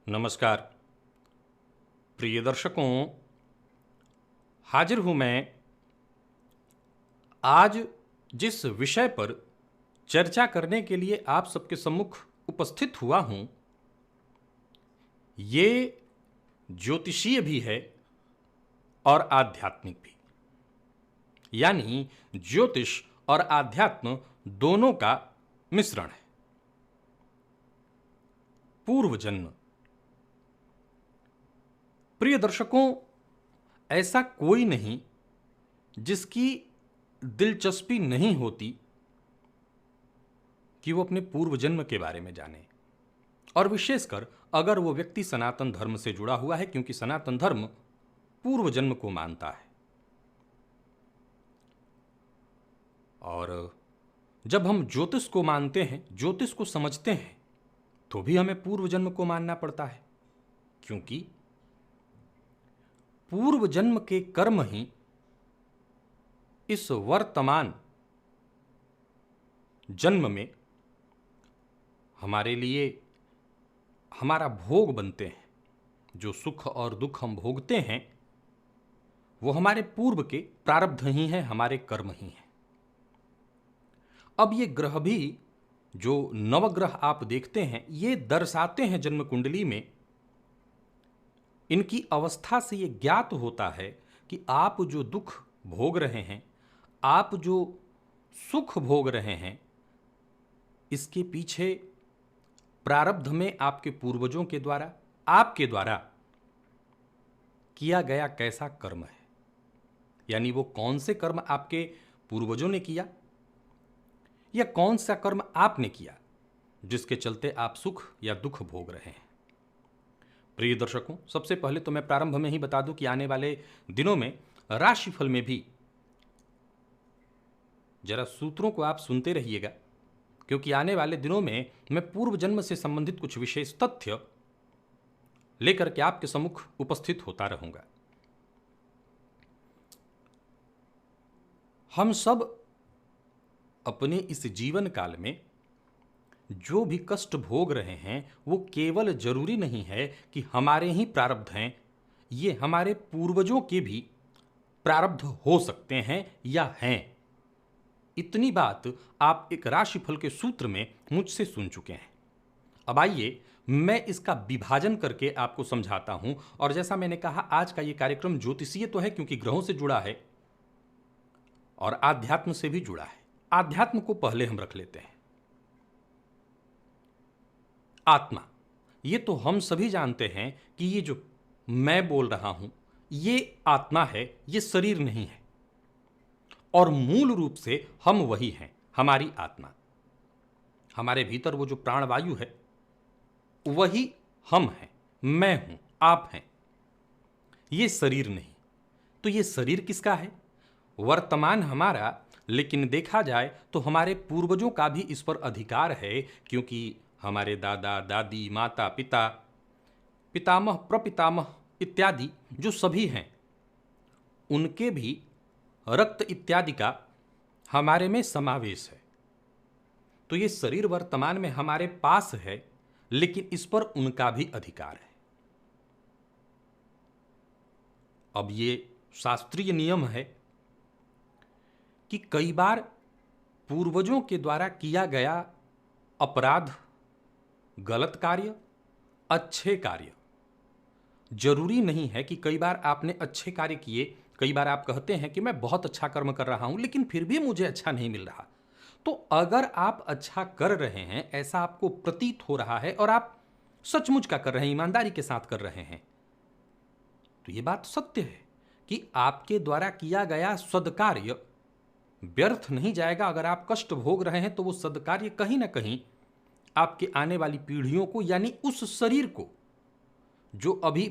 नमस्कार प्रिय दर्शकों, हाजिर हूं मैं आज जिस विषय पर चर्चा करने के लिए आप सबके सम्मुख उपस्थित हुआ हूं, ये ज्योतिषीय भी है और आध्यात्मिक भी। यानी ज्योतिष और आध्यात्म दोनों का मिश्रण है। पूर्व जन्म। प्रिय दर्शकों, ऐसा कोई नहीं जिसकी दिलचस्पी नहीं होती कि वो अपने पूर्व जन्म के बारे में जाने, और विशेषकर अगर वो व्यक्ति सनातन धर्म से जुड़ा हुआ है, क्योंकि सनातन धर्म पूर्व जन्म को मानता है। और जब हम ज्योतिष को मानते हैं, ज्योतिष को समझते हैं, तो भी हमें पूर्व जन्म को मानना पड़ता है, क्योंकि पूर्व जन्म के कर्म ही इस वर्तमान जन्म में हमारे लिए हमारा भोग बनते हैं। जो सुख और दुख हम भोगते हैं वो हमारे पूर्व के प्रारब्ध ही हैं, हमारे कर्म ही हैं। अब ये ग्रह भी, जो नवग्रह आप देखते हैं, ये दर्शाते हैं जन्म कुंडली में। इनकी अवस्था से ये ज्ञात होता है कि आप जो दुख भोग रहे हैं, आप जो सुख भोग रहे हैं, इसके पीछे प्रारब्ध में आपके पूर्वजों के द्वारा, आपके द्वारा किया गया कैसा कर्म है। यानी वो कौन से कर्म आपके पूर्वजों ने किया या कौन सा कर्म आपने किया जिसके चलते आप सुख या दुख भोग रहे हैं। प्रिय दर्शकों, सबसे पहले तो मैं प्रारंभ में ही बता दूं कि आने वाले दिनों में राशिफल में भी जरा सूत्रों को आप सुनते रहिएगा, क्योंकि आने वाले दिनों में मैं पूर्व जन्म से संबंधित कुछ विशेष तथ्य लेकर के आपके सम्मुख उपस्थित होता रहूंगा। हम सब अपने इस जीवन काल में जो भी कष्ट भोग रहे हैं वो केवल जरूरी नहीं है कि हमारे ही प्रारब्ध हैं, ये हमारे पूर्वजों के भी प्रारब्ध हो सकते हैं या हैं। इतनी बात आप एक राशिफल के सूत्र में मुझसे सुन चुके हैं। अब आइए मैं इसका विभाजन करके आपको समझाता हूं। और जैसा मैंने कहा, आज का ये कार्यक्रम ज्योतिषीय तो है क्योंकि ग्रहों से जुड़ा है और आध्यात्म से भी जुड़ा है। आध्यात्म को पहले हम रख लेते हैं। आत्मा, ये तो हम सभी जानते हैं कि ये जो मैं बोल रहा हूं ये आत्मा है, ये शरीर नहीं है। और मूल रूप से हम वही हैं, हमारी आत्मा। हमारे भीतर वो जो प्राणवायु है वही हम हैं, मैं हूं, आप हैं, ये शरीर नहीं। तो ये शरीर किसका है? वर्तमान हमारा, लेकिन देखा जाए तो हमारे पूर्वजों का भी इस पर अधिकार है, क्योंकि हमारे दादा दादी, माता पिता, पितामह प्रपितामह इत्यादि जो सभी हैं, उनके भी रक्त इत्यादि का हमारे में समावेश है। तो ये शरीर वर्तमान में हमारे पास है, लेकिन इस पर उनका भी अधिकार है। अब ये शास्त्रीय नियम है कि कई बार पूर्वजों के द्वारा किया गया अपराध, गलत कार्य, अच्छे कार्य, जरूरी नहीं है कि कई बार आपने अच्छे कार्य किए, कई बार आप कहते हैं कि मैं बहुत अच्छा कर्म कर रहा हूं लेकिन फिर भी मुझे अच्छा नहीं मिल रहा। तो अगर आप अच्छा कर रहे हैं, ऐसा आपको प्रतीत हो रहा है और आप सचमुच का कर रहे हैं, ईमानदारी के साथ कर रहे हैं, तो यह बात सत्य है कि आपके द्वारा किया गया सद्कार्य व्यर्थ नहीं जाएगा। अगर आप कष्ट भोग रहे हैं तो वो सद्कार्य कहीं ना कहीं आपके आने वाली पीढ़ियों को, यानी उस शरीर को जो अभी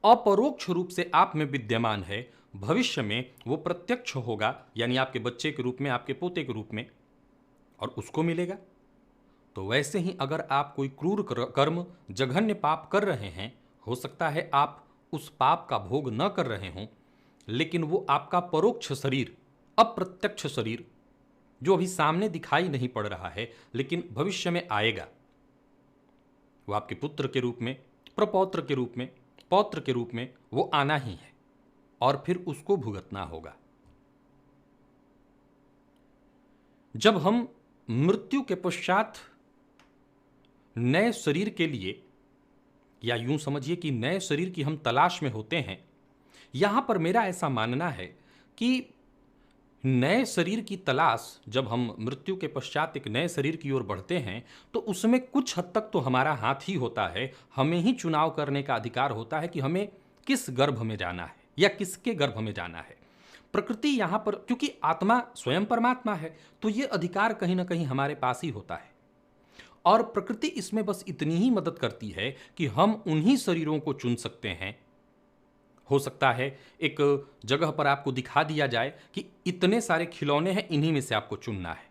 अपरोक्ष रूप से आप में विद्यमान है, भविष्य में वो प्रत्यक्ष होगा, यानी आपके बच्चे के रूप में, आपके पोते के रूप में, और उसको मिलेगा। तो वैसे ही अगर आप कोई क्रूर कर्म, जघन्य पाप कर रहे हैं, हो सकता है आप उस पाप का भोग न कर रहे हों, लेकिन वो आपका परोक्ष शरीर, अप्रत्यक्ष शरीर, जो अभी सामने दिखाई नहीं पड़ रहा है लेकिन भविष्य में आएगा, वो आपके पुत्र के रूप में, प्रपौत्र के रूप में, पौत्र के रूप में वो आना ही है और फिर उसको भुगतना होगा। जब हम मृत्यु के पश्चात नए शरीर के लिए, या यूं समझिए कि नए शरीर की हम तलाश में होते हैं, यहां पर मेरा ऐसा मानना है कि नए शरीर की तलाश जब हम मृत्यु के पश्चात एक नए शरीर की ओर बढ़ते हैं तो उसमें कुछ हद तक तो हमारा हाथ ही होता है। हमें ही चुनाव करने का अधिकार होता है कि हमें किस गर्भ में जाना है या किसके गर्भ में जाना है। प्रकृति यहां पर, क्योंकि आत्मा स्वयं परमात्मा है, तो यह अधिकार कहीं ना कहीं हमारे पास ही होता है और प्रकृति इसमें बस इतनी ही मदद करती है कि हम उन्हीं शरीरों को चुन सकते हैं। हो सकता है एक जगह पर आपको दिखा दिया जाए कि इतने सारे खिलौने हैं, इन्हीं में से आपको चुनना है।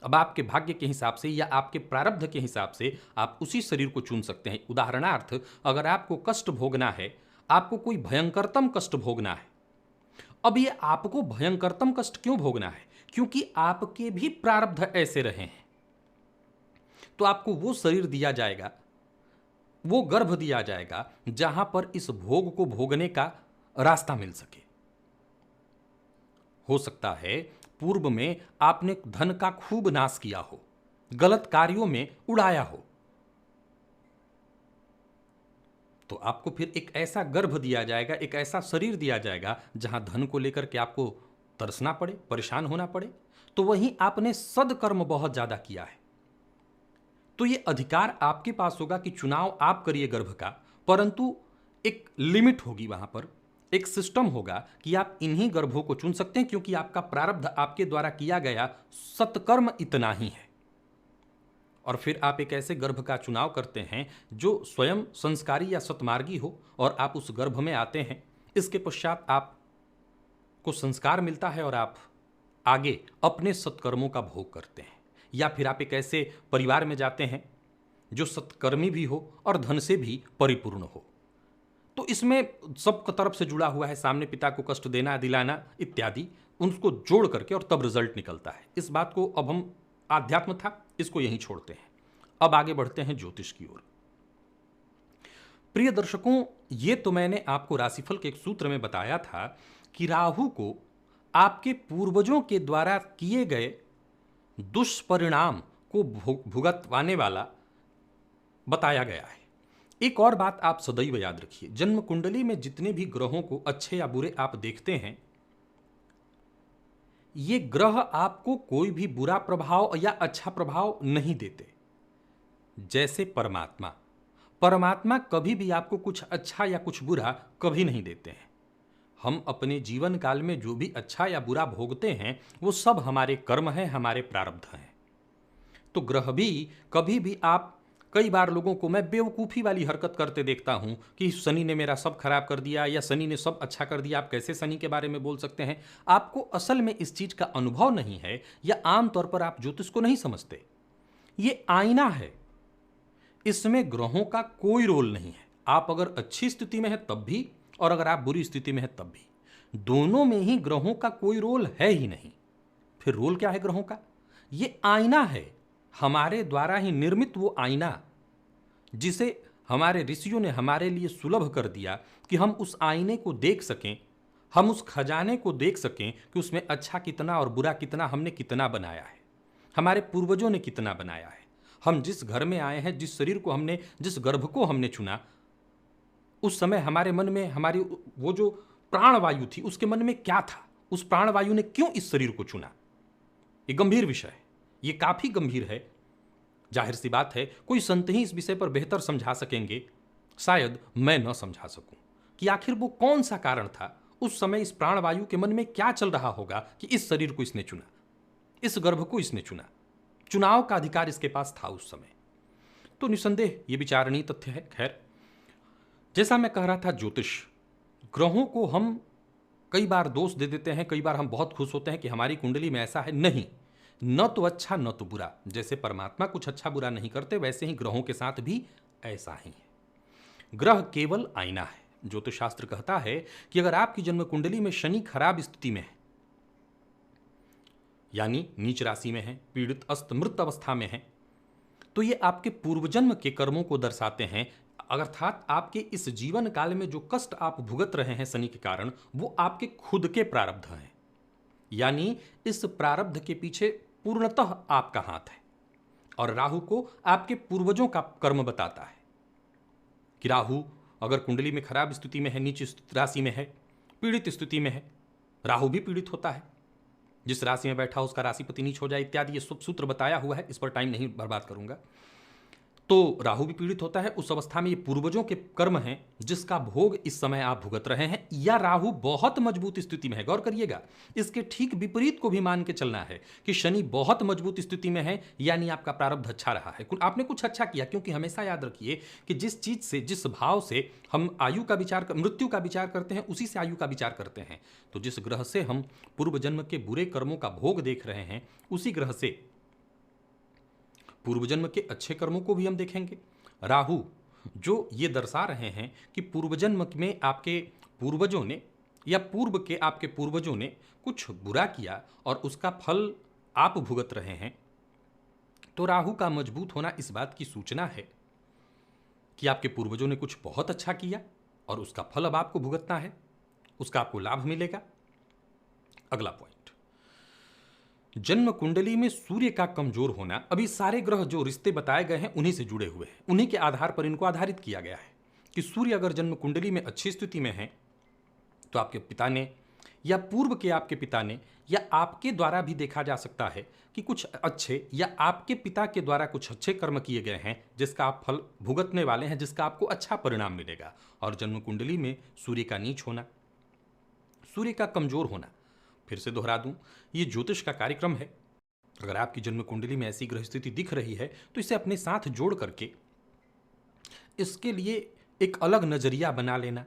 अब आपके भाग्य के हिसाब से या आपके प्रारब्ध के हिसाब से आप उसी शरीर को चुन सकते हैं। उदाहरणार्थ, अगर आपको कष्ट भोगना है, आपको कोई भयंकरतम कष्ट भोगना है। अब ये आपको भयंकरतम कष्ट क्यों भोगना है? क्योंकि आपके भी प्रारब्ध ऐसे रहे हैं। तो आपको वो शरीर दिया जाएगा, वो गर्भ दिया जाएगा जहां पर इस भोग को भोगने का रास्ता मिल सके। हो सकता है पूर्व में आपने धन का खूब नाश किया हो, गलत कार्यों में उड़ाया हो, तो आपको फिर एक ऐसा गर्भ दिया जाएगा, एक ऐसा शरीर दिया जाएगा जहां धन को लेकर के आपको तरसना पड़े, परेशान होना पड़े। तो वहीं आपने सदकर्म बहुत ज्यादा किया है, तो ये अधिकार आपके पास होगा कि चुनाव आप करिए गर्भ का, परंतु एक लिमिट होगी, वहां पर एक सिस्टम होगा कि आप इन्हीं गर्भों को चुन सकते हैं, क्योंकि आपका प्रारब्ध, आपके द्वारा किया गया सत्कर्म इतना ही है। और फिर आप एक ऐसे गर्भ का चुनाव करते हैं जो स्वयं संस्कारी या सतमार्गी हो और आप उस गर्भ में आते हैं। इसके पश्चात आपको संस्कार मिलता है और आप आगे अपने सत्कर्मों का भोग करते हैं। या फिर आप एक ऐसे परिवार में जाते हैं जो सत्कर्मी भी हो और धन से भी परिपूर्ण हो। तो इसमें सब तरफ से जुड़ा हुआ है, सामने पिता को कष्ट देना, दिलाना इत्यादि, उनको जोड़ करके और तब रिजल्ट निकलता है। इस बात को, अब हम आध्यात्म था, इसको यहीं छोड़ते हैं। अब आगे बढ़ते हैं ज्योतिष की ओर। प्रिय दर्शकों, ये तो मैंने आपको राशिफल के एक सूत्र में बताया था कि राहु को आपके पूर्वजों के द्वारा किए गए दुष्परिणाम को भुगतवाने वाला बताया गया है। एक और बात आप सदैव याद रखिए, जन्म कुंडली में जितने भी ग्रहों को अच्छे या बुरे आप देखते हैं, ये ग्रह आपको कोई भी बुरा प्रभाव या अच्छा प्रभाव नहीं देते। जैसे परमात्मा कभी भी आपको कुछ अच्छा या कुछ बुरा कभी नहीं देते हैं। हम अपने जीवन काल में जो भी अच्छा या बुरा भोगते हैं वो सब हमारे कर्म हैं, हमारे प्रारब्ध हैं। तो ग्रह भी कभी भी, आप कई बार लोगों को मैं बेवकूफ़ी वाली हरकत करते देखता हूं कि शनि ने मेरा सब खराब कर दिया या शनि ने सब अच्छा कर दिया। आप कैसे शनि के बारे में बोल सकते हैं? आपको असल में इस चीज का अनुभव नहीं है, या आमतौर पर आप ज्योतिष को नहीं समझते। ये आईना है, इसमें ग्रहों का कोई रोल नहीं है। आप अगर अच्छी स्थिति में हैं तब भी, और अगर आप बुरी स्थिति में हैं तब भी, दोनों में ही ग्रहों का कोई रोल है ही नहीं। फिर रोल क्या है ग्रहों का? ये आईना है, हमारे द्वारा ही निर्मित वो आईना, जिसे हमारे ऋषियों ने हमारे लिए सुलभ कर दिया कि हम उस आईने को देख सकें, हम उस खजाने को देख सकें कि उसमें अच्छा कितना और बुरा कितना, हमने कितना बनाया है, हमारे पूर्वजों ने कितना बनाया है। हम जिस घर में आए हैं, जिस शरीर को हमने, जिस गर्भ को हमने चुना, उस समय हमारे मन में, हमारी वो जो प्राणवायु थी, उसके मन में क्या था, उस प्राणवायु ने क्यों इस शरीर को चुना। ये गंभीर विषय है, ये काफी गंभीर है। जाहिर सी बात है कोई संत ही इस विषय पर बेहतर समझा सकेंगे, शायद मैं न समझा सकूं कि आखिर वो कौन सा कारण था, उस समय इस प्राणवायु के मन में क्या चल रहा होगा कि इस शरीर को इसने चुना, इस गर्भ को इसने चुना। चुनाव का अधिकार इसके पास था उस समय। तो निसंदेह ये विचारणीय तथ्य है। खैर, जैसा मैं कह रहा था, ज्योतिष, ग्रहों को हम कई बार दोष दे देते हैं, कई बार हम बहुत खुश होते हैं कि हमारी कुंडली में ऐसा है। नहीं, न तो अच्छा न तो बुरा। जैसे परमात्मा कुछ अच्छा बुरा नहीं करते, वैसे ही ग्रहों के साथ भी ऐसा ही है। ग्रह केवल आईना है। ज्योतिष शास्त्र कहता है कि अगर आपकी जन्म कुंडली में शनि खराब स्थिति में है, यानी नीच राशि में है, पीड़ित, अस्त, मृत अवस्था में है, तो ये आपके पूर्वजन्म के कर्मों को दर्शाते हैं। अर्थात आपके इस जीवन काल में जो कष्ट आप भुगत रहे हैं शनि के कारण, वो आपके खुद के प्रारब्ध हैं। यानी इस प्रारब्ध के पीछे पूर्णतः आपका हाथ है। और राहु को आपके पूर्वजों का कर्म बताता है कि राहु अगर कुंडली में खराब स्थिति में है, नीच राशि में है, पीड़ित स्थिति में है, राहु भी पीड़ित होता है। जिस राशि में बैठा उसका राशिपति नीच हो जाए इत्यादि, ये सूत्र बताया हुआ है, इस पर टाइम नहीं बर्बाद करूंगा। तो राहु भी पीड़ित होता है। उस अवस्था में ये पूर्वजों के कर्म हैं जिसका भोग इस समय आप भुगत रहे हैं। या राहु बहुत मजबूत स्थिति में है, गौर करिएगा, इसके ठीक विपरीत को भी मान के चलना है कि शनि बहुत मजबूत स्थिति में है, यानी आपका प्रारब्ध अच्छा रहा है, आपने कुछ अच्छा किया। क्योंकि हमेशा याद रखिए कि जिस चीज से, जिस भाव से हम आयु का विचार, मृत्यु का विचार करते हैं, उसी से आयु का विचार करते हैं। तो जिस ग्रह से हम पूर्व जन्म के बुरे कर्मों का भोग देख रहे हैं, उसी ग्रह से पूर्व जन्म के अच्छे कर्मों को भी हम देखेंगे। राहु जो ये दर्शा रहे हैं कि पूर्व जन्म में आपके पूर्वजों ने या पूर्व के आपके पूर्वजों ने कुछ बुरा किया और उसका फल आप भुगत रहे हैं, तो राहु का मजबूत होना इस बात की सूचना है कि आपके पूर्वजों ने कुछ बहुत अच्छा किया और उसका फल अब आपको भुगतना है, उसका आपको लाभ मिलेगा। अगला पॉइंट, जन्म कुंडली में सूर्य का कमजोर होना। अभी सारे ग्रह जो रिश्ते बताए गए हैं उन्हीं से जुड़े हुए हैं, उन्हीं के आधार पर इनको आधारित किया गया है कि सूर्य अगर जन्म कुंडली में अच्छी स्थिति में है तो आपके पिता ने या पूर्व के आपके पिता ने या आपके द्वारा भी देखा जा सकता है कि कुछ अच्छे या आपके पिता के द्वारा कुछ अच्छे कर्म किए गए हैं जिसका आप फल भुगतने वाले हैं, जिसका आपको अच्छा परिणाम मिलेगा। और जन्म कुंडली में सूर्य का नीच होना, सूर्य का कमजोर होना, फिर से दोहरा दूं, ये ज्योतिष का कार्यक्रम है। अगर आपकी जन्म कुंडली में ऐसी ग्रह स्थिति दिख रही है तो इसे अपने साथ जोड़ करके इसके लिए एक अलग नजरिया बना लेना,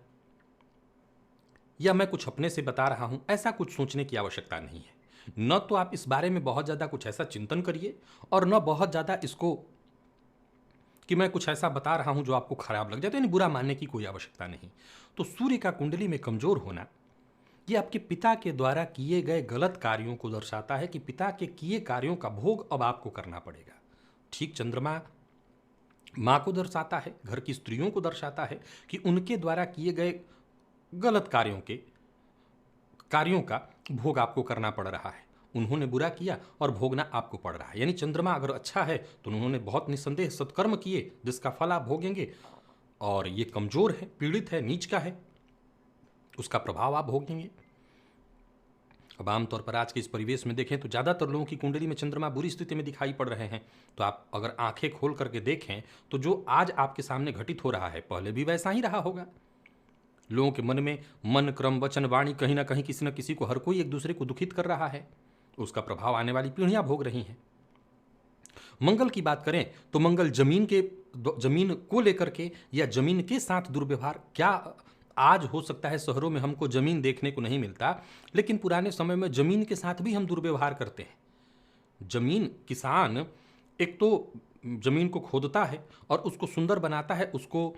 या मैं कुछ अपने से बता रहा हूं, ऐसा कुछ सोचने की आवश्यकता नहीं है। न तो आप इस बारे में बहुत ज़्यादा कुछ ऐसा चिंतन करिए और न बहुत ज़्यादा इसको कि मैं कुछ ऐसा बता रहा हूं जो आपको खराब लग जाए, तो यानी बुरा मानने की कोई आवश्यकता नहीं। तो सूर्य का कुंडली में कमजोर होना ये आपके पिता के द्वारा किए गए गलत कार्यों को दर्शाता है कि पिता के किए कार्यों का भोग अब आपको करना पड़ेगा। ठीक चंद्रमा माँ को दर्शाता है, घर की स्त्रियों को दर्शाता है कि उनके द्वारा किए गए गलत कार्यों का भोग आपको करना पड़ रहा है। उन्होंने बुरा किया और भोगना आपको पड़ रहा है। यानी चंद्रमा अगर अच्छा है तो उन्होंने बहुत निस्संदेह सत्कर्म किए जिसका फल आप भोगेंगे, और ये कमजोर है, पीड़ित है, नीच का है, उसका प्रभाव आप भोगेंगे। अब आमतौर पर आज के इस परिवेश में देखें तो ज़्यादातर लोगों की कुंडली में चंद्रमा बुरी स्थिति में दिखाई पड़ रहे हैं। तो आप अगर आंखें खोल करके देखें तो जो आज आपके सामने घटित हो रहा है पहले भी वैसा ही रहा होगा। लोगों के मन में मन, क्रम, वचन, वाणी कहीं ना कहीं किसी न किसी को, हर कोई एक दूसरे को दुखित कर रहा है। उसका प्रभाव आने वाली पीढ़ियां भोग रही हैं। मंगल की बात करें तो मंगल जमीन को लेकर के या जमीन के साथ दुर्व्यवहार, क्या आज हो सकता है शहरों में हमको जमीन देखने को नहीं मिलता, लेकिन पुराने समय में जमीन के साथ भी हम दुर्व्यवहार करते हैं। जमीन, किसान एक तो जमीन को खोदता है और उसको सुंदर बनाता है, उसको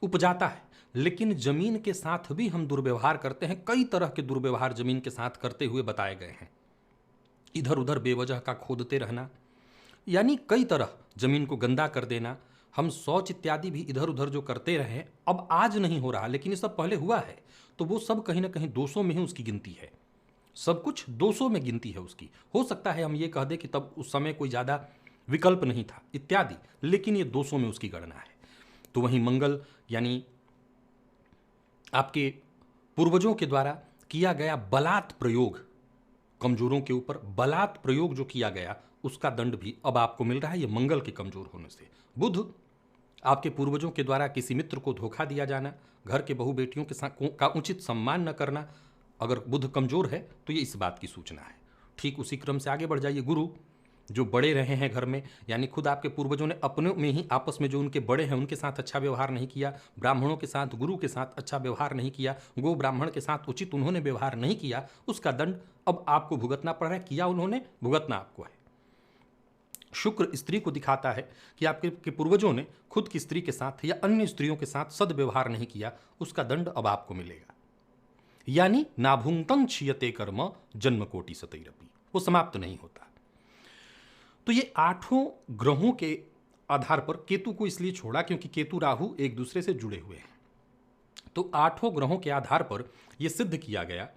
उपजाता है, लेकिन जमीन के साथ भी हम दुर्व्यवहार करते हैं। कई तरह के दुर्व्यवहार जमीन के साथ करते हुए बताए गए हैं। इधर उधर बेवजह का खोदते रहना, यानी कई तरह जमीन को गंदा कर देना। हम शौच इत्यादि भी इधर उधर जो करते रहे, अब आज नहीं हो रहा, लेकिन ये सब पहले हुआ है, तो वो सब कहीं ना कहीं दोषों में ही उसकी गिनती है। सब कुछ दोषों में गिनती है उसकी। हो सकता है हम ये कह दें कि तब उस समय कोई ज़्यादा विकल्प नहीं था इत्यादि, लेकिन ये दोषों में उसकी गणना है। तो वहीं मंगल यानी आपके पूर्वजों के द्वारा किया गया बलात् प्रयोग, कमजोरों के ऊपर बलात् प्रयोग जो किया गया, उसका दंड भी अब आपको मिल रहा है, ये मंगल के कमजोर होने से। बुध, आपके पूर्वजों के द्वारा किसी मित्र को धोखा दिया जाना, घर के बहू बेटियों के साथ का उचित सम्मान न करना, अगर बुध कमजोर है तो ये इस बात की सूचना है। ठीक उसी क्रम से आगे बढ़ जाइए। गुरु, जो बड़े रहे हैं घर में, यानी खुद आपके पूर्वजों ने अपने में ही आपस में जो उनके बड़े हैं उनके साथ अच्छा व्यवहार नहीं किया, ब्राह्मणों के साथ, गुरु के साथ अच्छा व्यवहार नहीं किया, गो ब्राह्मण के साथ उचित उन्होंने व्यवहार नहीं किया, उसका दंड अब आपको भुगतना पड़ रहा है। किया उन्होंने, भुगतना आपको है। शुक्र स्त्री को दिखाता है कि आपके पूर्वजों ने खुद की स्त्री के साथ या अन्य स्त्रियों के साथ सद्व्यवहार नहीं किया, उसका दंड अब आपको मिलेगा। यानी नाभुंक्तं क्षीयते कर्म जन्म कोटि सतैरपि, वो समाप्त नहीं होता। तो ये आठों ग्रहों के आधार पर केतु को इसलिए छोड़ा क्योंकि केतु राहु एक दूसरे से जुड़े हुए हैं। तो 8 ग्रहों के आधार पर यह सिद्ध किया गया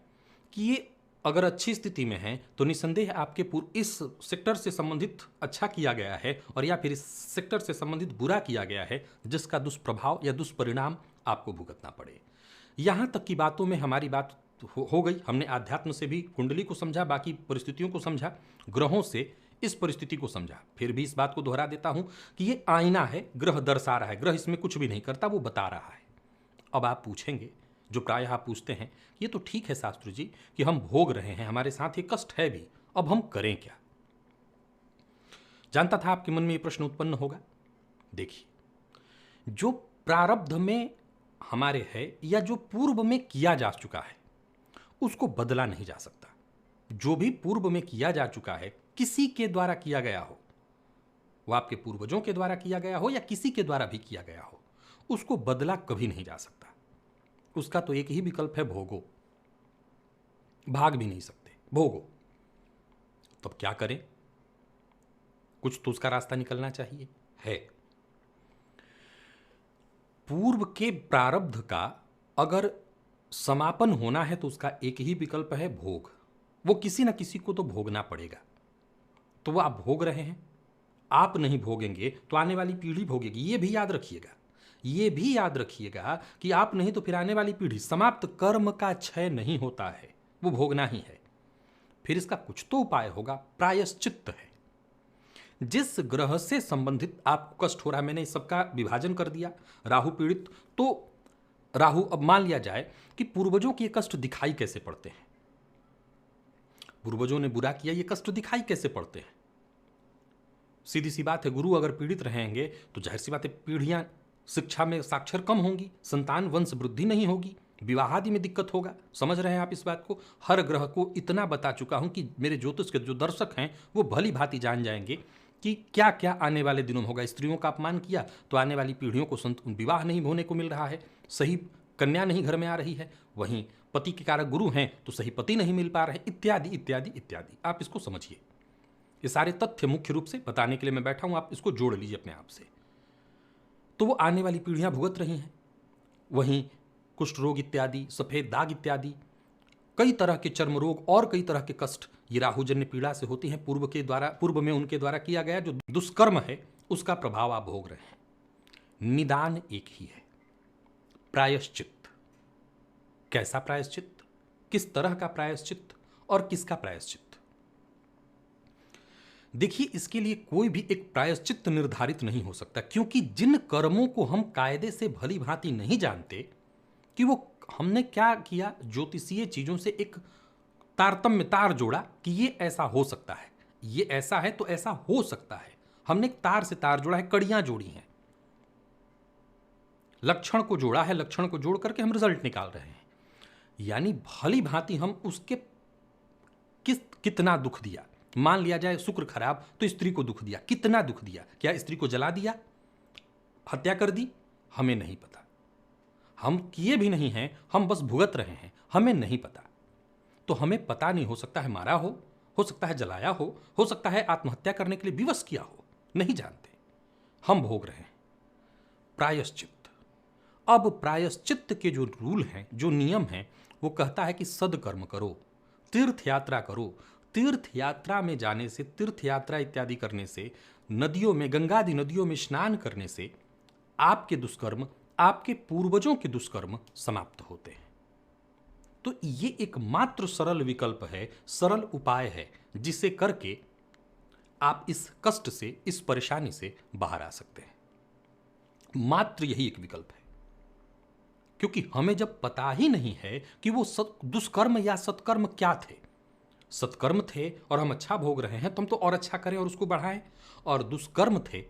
कि ये अगर अच्छी स्थिति में है तो निसंदेह आपके इस सेक्टर से संबंधित अच्छा किया गया है, और या फिर इस सेक्टर से संबंधित बुरा किया गया है जिसका दुष्प्रभाव या दुष्परिणाम आपको भुगतना पड़े। यहाँ तक की बातों में हमारी बात हो गई। हमने आध्यात्म से भी कुंडली को समझा, बाकी परिस्थितियों को समझा, ग्रहों से इस परिस्थिति को समझा। फिर भी इस बात को दोहरा देता हूं कि ये आईना है, ग्रह दर्शा रहा है, ग्रह इसमें कुछ भी नहीं करता, वो बता रहा है। अब आप पूछेंगे, जो प्रायः आप पूछते हैं, ये तो ठीक है शास्त्री जी कि हम भोग रहे हैं, हमारे साथ ये कष्ट है भी, अब हम करें क्या? जानता था आपके मन में ये प्रश्न उत्पन्न होगा। देखिए, जो प्रारब्ध में हमारे है या जो पूर्व में किया जा चुका है उसको बदला नहीं जा सकता। जो भी पूर्व में किया जा चुका है, किसी के द्वारा किया गया हो, वो आपके पूर्वजों के द्वारा किया गया हो या किसी के द्वारा भी किया गया हो, उसको बदला कभी नहीं जा सकता। उसका तो एक ही विकल्प है, भोगो। भाग भी नहीं सकते, भोगो। तब क्या करें? कुछ तो उसका रास्ता निकलना चाहिए। है पूर्व के प्रारब्ध का अगर समापन होना है तो उसका एक ही विकल्प है, भोग। वो किसी ना किसी को तो भोगना पड़ेगा। तो वो आप भोग रहे हैं, आप नहीं भोगेंगे तो आने वाली पीढ़ी भोगेगी। ये भी याद रखिएगा, ये भी याद रखिएगा कि आप नहीं तो फिर आने वाली पीढ़ी। समाप्त कर्म का क्षय नहीं होता है, वो भोगना ही है। फिर इसका कुछ तो उपाय होगा, प्रायश्चित्त है। जिस ग्रह से संबंधित आपको कष्ट हो रहा है, मैंने इस सबका विभाजन कर दिया। राहु पीड़ित, तो राहु, अब मान लिया जाए कि पूर्वजों के कष्ट दिखाई कैसे पड़ते हैं। पूर्वजों ने बुरा किया, ये कष्ट दिखाई कैसे पड़ते हैं? सीधी सी बात है, गुरु अगर पीड़ित रहेंगे तो जाहिर सी बात है पीढ़ियां शिक्षा में साक्षर कम होंगी, संतान वंश वृद्धि नहीं होगी, विवाह आदि में दिक्कत होगा। समझ रहे हैं आप इस बात को? हर ग्रह को इतना बता चुका हूं कि मेरे ज्योतिष के जो दर्शक हैं वो भली भांति जान जाएंगे कि क्या क्या आने वाले दिनों में होगा। स्त्रियों का अपमान किया तो आने वाली पीढ़ियों को विवाह नहीं होने को मिल रहा है, सही कन्या नहीं घर में आ रही है। वहीं पति के कारक गुरु हैं तो सही पति नहीं मिल पा रहे, इत्यादि इत्यादि इत्यादि। आप इसको समझिए। ये सारे तथ्य मुख्य रूप से बताने के लिए मैं बैठा हूं, आप इसको जोड़ लीजिए अपने आप से। तो वो आने वाली पीढ़ियां भुगत रही हैं। वहीं कुष्ठ रोग इत्यादि, सफेद दाग इत्यादि, कई तरह के चर्म रोग और कई तरह के कष्ट ये राहुजन्य पीड़ा से होती हैं। पूर्व में उनके द्वारा किया गया जो दुष्कर्म है उसका प्रभाव आप भोग रहे हैं। निदान एक ही है, प्रायश्चित्त। कैसा प्रायश्चित्त, किस तरह का प्रायश्चित्त और किसका प्रायश्चित्त? देखिए, इसके लिए कोई भी एक प्रायश्चित्त निर्धारित नहीं हो सकता, क्योंकि जिन कर्मों को हम कायदे से भली भांति नहीं जानते कि वो हमने क्या किया, ज्योतिषीय चीजों से एक तारतम्य तार जोड़ा कि ये ऐसा हो सकता है, ये ऐसा है तो ऐसा हो सकता है। हमने एक तार से तार जोड़ा है, कड़ियां जोड़ी हैं, लक्षण को जोड़ा है, लक्षण को जोड़ करके हम रिजल्ट निकाल रहे हैं। यानी भली भांति हम उसके कितना दुख दिया। मान लिया जाए शुक्र खराब तो स्त्री को दुख दिया, कितना दुख दिया? क्या स्त्री को जला दिया, हत्या कर दी? हमें नहीं पता, हम किए भी नहीं हैं, हम बस भुगत रहे हैं, हमें नहीं पता। तो हमें पता नहीं, हो सकता है मारा हो सकता है जलाया हो सकता है आत्महत्या करने के लिए विवश किया हो, नहीं जानते, हम भोग रहे हैं। प्रायश्चित्त। अब प्रायश्चित्त के जो रूल हैं, जो नियम हैं, वो कहता है कि सदकर्म करो, तीर्थ यात्रा करो। तीर्थ यात्रा में जाने से, तीर्थ यात्रा इत्यादि करने से, नदियों में, गंगादि नदियों में स्नान करने से आपके दुष्कर्म, आपके पूर्वजों के दुष्कर्म समाप्त होते हैं। तो ये एक मात्र सरल विकल्प है, सरल उपाय है, जिसे करके आप इस कष्ट से, इस परेशानी से बाहर आ सकते हैं। मात्र यही एक विकल्प है, क्योंकि हमें जब पता ही नहीं है कि वो दुष्कर्म या सत्कर्म क्या थे। सत्कर्म थे और हम अच्छा भोग रहे हैं तो हम तो और अच्छा करें और उसको बढ़ाएं, और दुष्कर्म थे,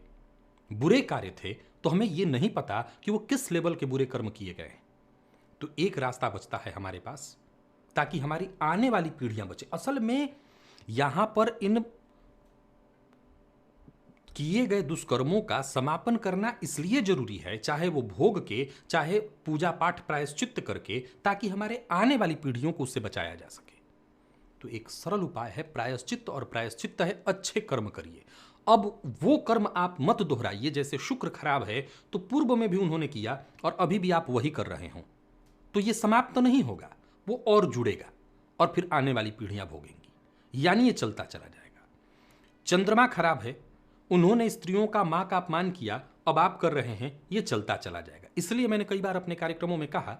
बुरे कार्य थे, तो हमें ये नहीं पता कि वो किस लेवल के बुरे कर्म किए गए। तो एक रास्ता बचता है हमारे पास, ताकि हमारी आने वाली पीढ़ियां बचे। असल में यहां पर इन किए गए दुष्कर्मों का समापन करना इसलिए जरूरी है, चाहे वो भोग के, चाहे पूजा पाठ प्रायश्चित्त करके, ताकि हमारे आने वाली पीढ़ियों को उससे बचाया जा सके। तो एक सरल उपाय है प्रायश्चित्त, और प्रायश्चित्त है अच्छे कर्म करिए। अब वो कर्म आप मत दोहराइए। जैसे शुक्र खराब है तो पूर्व में भी उन्होंने किया और अभी भी आप वही कर रहे हो, तो ये समाप्त तो नहीं होगा, वो और जुड़ेगा और फिर आने वाली पीढ़ियां भोगेंगी, यानी ये चलता चला जाएगा। चंद्रमा खराब है, उन्होंने स्त्रियों का मां का अपमान किया, अब आप कर रहे हैं, ये चलता चला जाएगा। इसलिए मैंने कई बार अपने कार्यक्रमों में कहा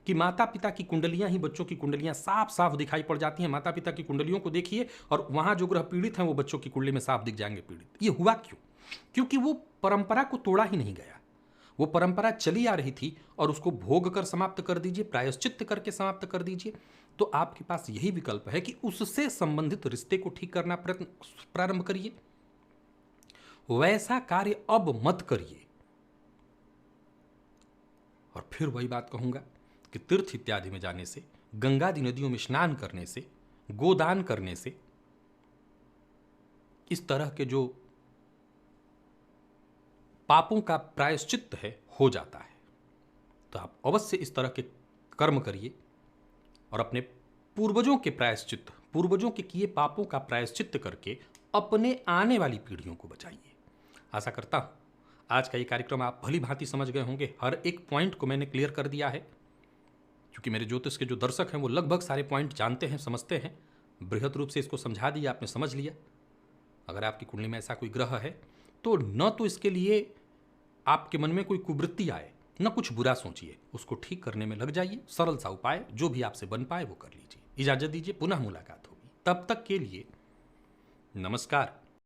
कि माता पिता की कुंडलियां ही बच्चों की कुंडलियां साफ साफ दिखाई पड़ जाती हैं। माता पिता की कुंडलियों को देखिए और वहां जो ग्रह पीड़ित हैं वो बच्चों की कुंडली में साफ दिख जाएंगे पीड़ित। ये हुआ क्यों? क्योंकि वो परंपरा को तोड़ा ही नहीं गया, वो परंपरा चली आ रही थी और उसको भोग कर समाप्त कर दीजिए, प्रायश्चित करके समाप्त कर दीजिए। तो आपके पास यही विकल्प है कि उससे संबंधित रिश्ते को ठीक करना प्रयत्न प्रारंभ करिए। वैसा कार्य अब मत करिए। और फिर वही बात कहूंगा कि तीर्थ इत्यादि में जाने से, गंगादि नदियों में स्नान करने से, गोदान करने से इस तरह के जो पापों का प्रायश्चित है हो जाता है। तो आप अवश्य इस तरह के कर्म करिए और अपने पूर्वजों के प्रायश्चित, पूर्वजों के किए पापों का प्रायश्चित करके अपने आने वाली पीढ़ियों को बचाइए। आशा करता हूं आज का ये कार्यक्रम आप भली भांति समझ गए होंगे। हर एक पॉइंट को मैंने क्लियर कर दिया है, क्योंकि मेरे ज्योतिष के जो दर्शक हैं वो लगभग सारे पॉइंट जानते हैं, समझते हैं। बृहद रूप से इसको समझा दिया, आपने समझ लिया। अगर आपकी कुंडली में ऐसा कोई ग्रह है तो न तो इसके लिए आपके मन में कोई कुवृत्ति आए, न कुछ बुरा सोचिए, उसको ठीक करने में लग जाइए। सरल सा उपाय जो भी आपसे बन पाए वो कर लीजिए। इजाजत दीजिए, पुनः मुलाकात होगी। तब तक के लिए नमस्कार।